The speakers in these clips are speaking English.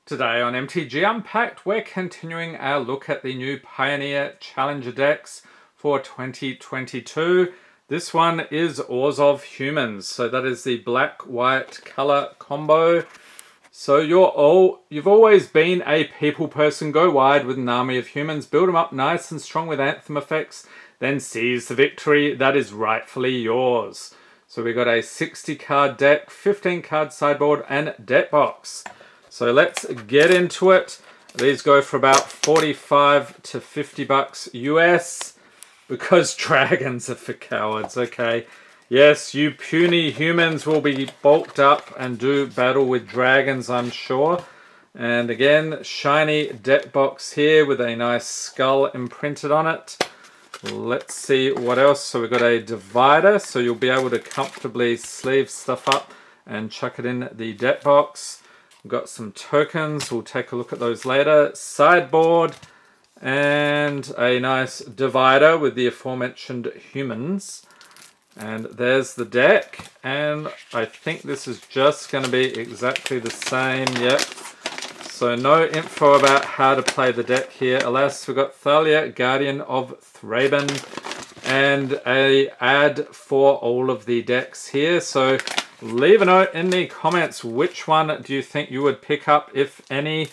Today on MTG Unpacked, we're continuing our look at the new Pioneer Challenger decks for 2022. This one is Orzhov Humans, so that is the black-white color combo. So you've always been a people person. Go wide with an army of humans, build them up nice and strong with anthem effects, then seize the victory that is rightfully yours. So we got a 60 card deck, 15 card sideboard, and deck box. So let's get into it. These go for about 45 to 50 bucks US because dragons are for cowards, okay? Yes, you puny humans will be bulked up and do battle with dragons, I'm sure. And again, shiny deck box here with a nice skull imprinted on it. Let's see what else. So we've got a divider, so you'll be able to comfortably sleeve stuff up and chuck it in the deck box. We've got some tokens, we'll take a look at those later. Sideboard and a nice divider with the aforementioned humans. And there's the deck, and I think this is just going to be exactly the same, yep. So no info about how to play the deck here. Alas, we've got Thalia, Guardian of Thraben, and a ad for all of the decks here. So leave a note in the comments, which one do you think you would pick up, if any?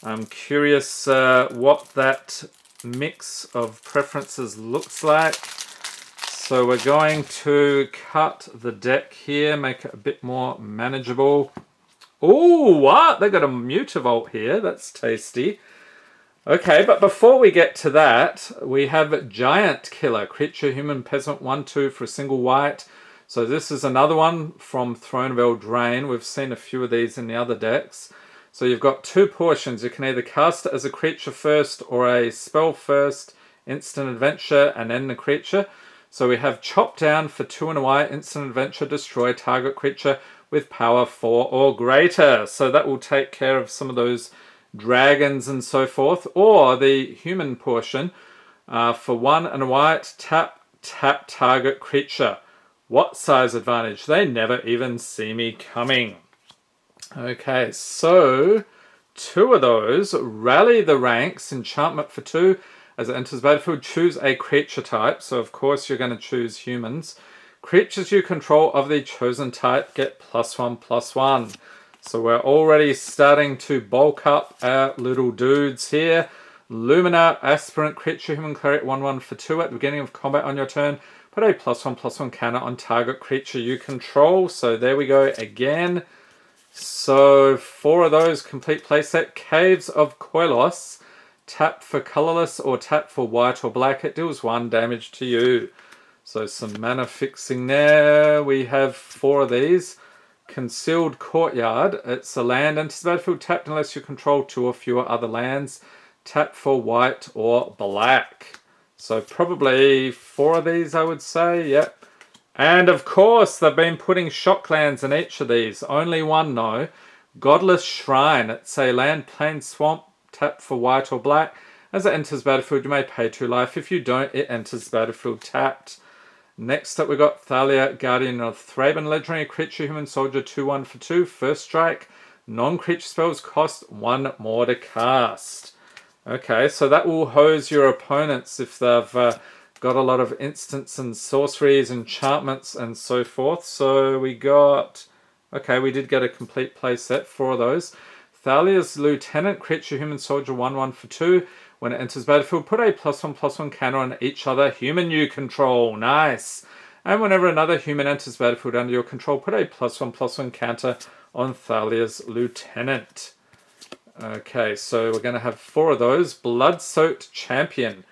I'm curious what that mix of preferences looks like. So we're going to cut the deck here, make it a bit more manageable. Oh, what? They got a Mutavault here. That's tasty. Okay, but before we get to that, we have Giant Killer, creature, human, peasant, 1/2 for a single white. So this is another one from Throne of Eldraine. We've seen a few of these in the other decks. So you've got two portions. You can either cast it as a creature first or a spell first, instant adventure, and then the creature. So we have Chop Down for 2 and a white, instant adventure, destroy target creature with power 4 or greater. So that will take care of some of those dragons and so forth. Or the human portion for 1 and a white, tap target creature. What size advantage? They never even see me coming. Okay, so two of those. Rally the Ranks, enchantment for 2. As it enters the battlefield, choose a creature type. So of course you're going to choose humans. Creatures you control of the chosen type get +1/+1. So we're already starting to bulk up our little dudes here. Luminar, aspirant, creature, human, cleric, 1/1 for 2 at the beginning of combat on your turn. Put a +1/+1 counter on target creature you control. So there we go again. So 4 of those, complete playset. Caves of Koilos. Tap for colorless or tap for white or black. It deals 1 damage to you. So some mana fixing there. We have 4 of these. Concealed Courtyard. It's a land. Enters the battlefield tapped unless you control 2 or fewer other lands. Tap for white or black. So probably 4 of these, I would say. Yep. And of course, they've been putting shock lands in each of these. Only one, though. Godless Shrine. It's a land, plain, swamp. Tap for white or black. As it enters battlefield, you may pay 2 life. If you don't, it enters battlefield tapped. Next up, we got Thalia, Guardian of Thraben, legendary creature, human soldier, 2/1 for 2, first strike. Non-creature spells cost 1 more to cast. Okay, so that will hose your opponents if they've got a lot of instants and sorceries, enchantments, and so forth. So we got... Okay, we did get a complete play set, 4 of those. Thalia's Lieutenant, creature, human soldier, 1/1 for 2. When it enters battlefield, put a +1/+1 counter on each other human you control. Nice. And whenever another human enters battlefield under your control, put a +1/+1 counter on Thalia's Lieutenant. Okay, so we're going to have 4 of those. Blood-Soaked Champion.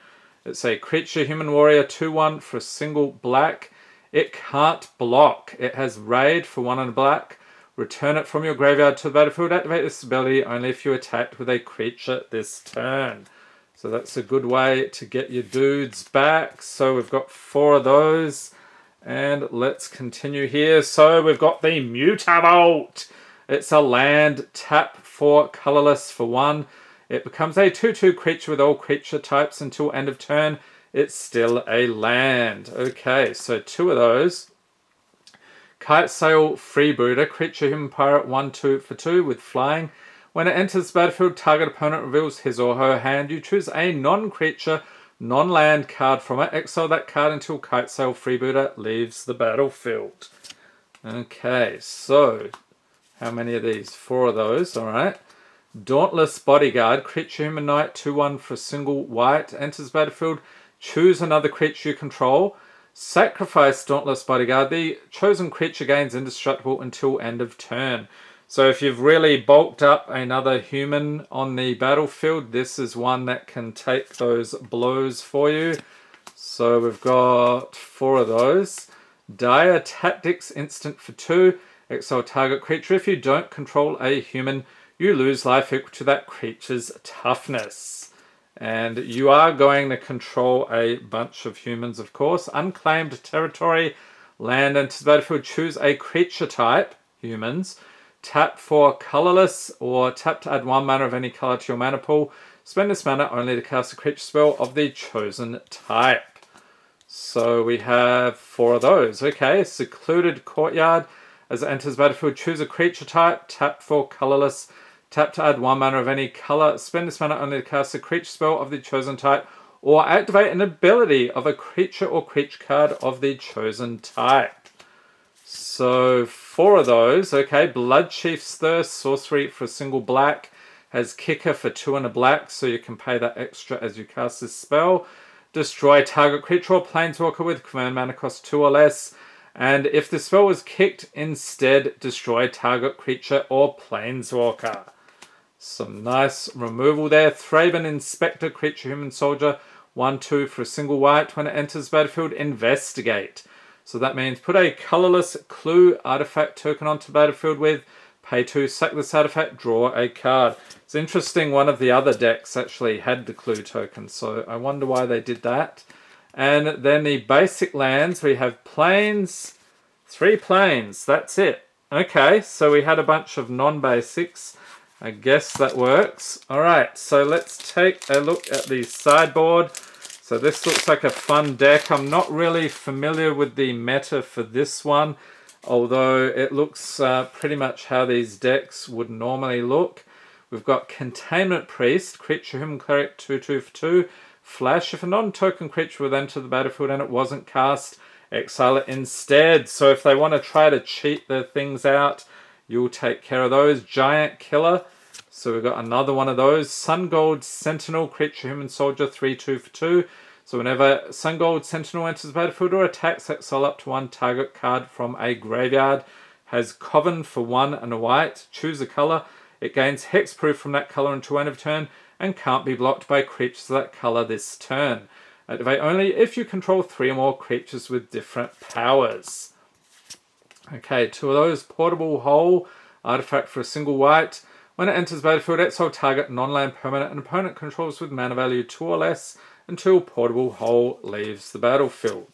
It's a creature, human warrior, 2/1 for a single black. It can't block. It has raid for 1 and a black. Return it from your graveyard to the battlefield. Activate this ability only if you attacked with a creature this turn. So that's a good way to get your dudes back. So we've got 4 of those. And let's continue here. So we've got the Mutavault. It's a land, tap for colorless for 1. It becomes a 2/2 creature with all creature types until end of turn. It's still a land. Okay, so 2 of those. Kite Sail Freebooter, creature, human, pirate, 1/2 for 2 with flying. When it enters the battlefield, target opponent reveals his or her hand. You choose a non-creature, non-land card from it. Exile that card until Kitesail Freebooter leaves the battlefield. Okay, so how many of these? 4 of those, alright. Dauntless Bodyguard, creature human knight, 2/1 for a single white, enters battlefield, choose another creature you control, sacrifice Dauntless Bodyguard, the chosen creature gains indestructible until end of turn. So if you've really bulked up another human on the battlefield, this is one that can take those blows for you. So we've got 4 of those. Dire Tactics, instant for 2, exile target creature. If you don't control a human, you lose life equal to that creature's toughness. And you are going to control a bunch of humans, of course. Unclaimed territory, land enters battlefield. Choose a creature type, humans. Tap for colorless, or tap to add 1 mana of any color to your mana pool. Spend this mana only to cast a creature spell of the chosen type. So we have 4 of those. Okay, Secluded Courtyard. As it enters battlefield, choose a creature type. Tap for colorless. Tap to add 1 mana of any color. Spend this mana only to cast a creature spell of the chosen type, or activate an ability of a creature or creature card of the chosen type. So 4 of those. Okay, Bloodchief's Thirst, sorcery for a single black. Has kicker for 2 and a black, so you can pay that extra as you cast this spell. Destroy target creature or planeswalker with command mana cost 2 or less. And if the spell was kicked, instead destroy target creature or planeswalker. Some nice removal there. Thraben Inspector, creature human soldier, 1/2 for a single white. When it enters battlefield, investigate. So that means put a colorless clue artifact token onto battlefield with, pay 2, sack this artifact, draw a card. It's interesting, one of the other decks actually had the clue token, so I wonder why they did that. And then the basic lands, we have plains, 3 plains, that's it. Okay, so we had a bunch of non-basics. I guess that works. Alright, so let's take a look at the sideboard. So this looks like a fun deck. I'm not really familiar with the meta for this one, although it looks pretty much how these decks would normally look. We've got Containment Priest, creature human cleric, 2/2 for 2. Flash, if a non-token creature would enter the battlefield and it wasn't cast, exile it instead. So if they want to try to cheat their things out, you'll take care of those. Giant Killer. So we've got another one of those. Sun Gold Sentinel, creature human soldier, 3/2 for 2. So whenever Sun Gold Sentinel enters the battlefield or attacks, exile up to 1 target card from a graveyard. Has Coven for 1 and a white. Choose a color. It gains hexproof from that color until end of turn and can't be blocked by creatures of that color this turn. Activate only if you control 3 or more creatures with different powers. Okay, 2 of those. Portable Hole, artifact for a single white. When it enters battlefield, exile target non-land permanent an opponent controls with mana value 2 or less until Portable Hole leaves the battlefield.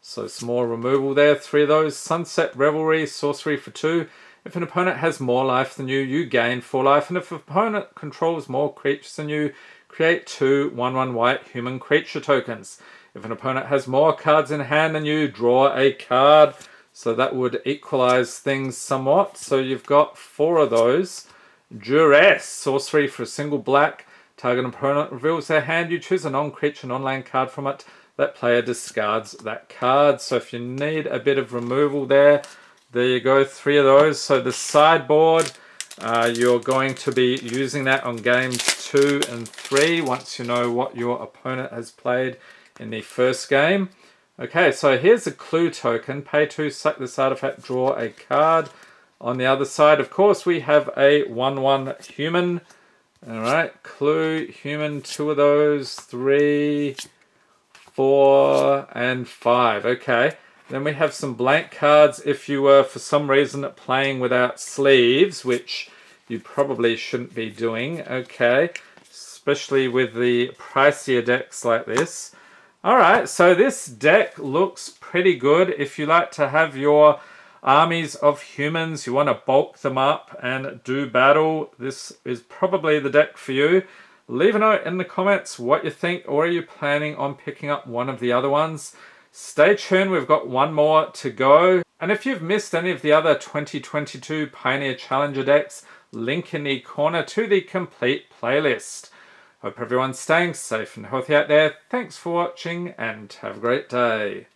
So some more removal there. 3 of those. Sunset Revelry, sorcery for 2. If an opponent has more life than you, you gain 4 life. And if an opponent controls more creatures than you, create 2 1/1 white human creature tokens. If an opponent has more cards in hand than you, draw a card. So that would equalize things somewhat. So you've got 4 of those. Duress, sorcery for a single black. Target opponent reveals their hand. You choose a non-creature, non-land card from it. That player discards that card. So if you need a bit of removal there you go, 3 of those. So the sideboard, you're going to be using that on games 2 and 3 once you know what your opponent has played in the first game. Okay, so here's a clue token. Pay 2, sack this artifact, draw a card. On the other side, of course, we have a 1/1 human. Alright, clue, human, 2 of those, 3, 4, and 5. Okay, then we have some blank cards if you were, for some reason, playing without sleeves, which you probably shouldn't be doing. Okay, especially with the pricier decks like this. Alright, so this deck looks pretty good. If you like to have your armies of humans, you want to bulk them up and do battle, this is probably the deck for you. Leave a note in the comments what you think, or are you planning on picking up one of the other ones? Stay tuned, we've got one more to go. And if you've missed any of the other 2022 Pioneer Challenger decks, link in the corner to the complete playlist. Hope everyone's staying safe and healthy out there. Thanks for watching and have a great day.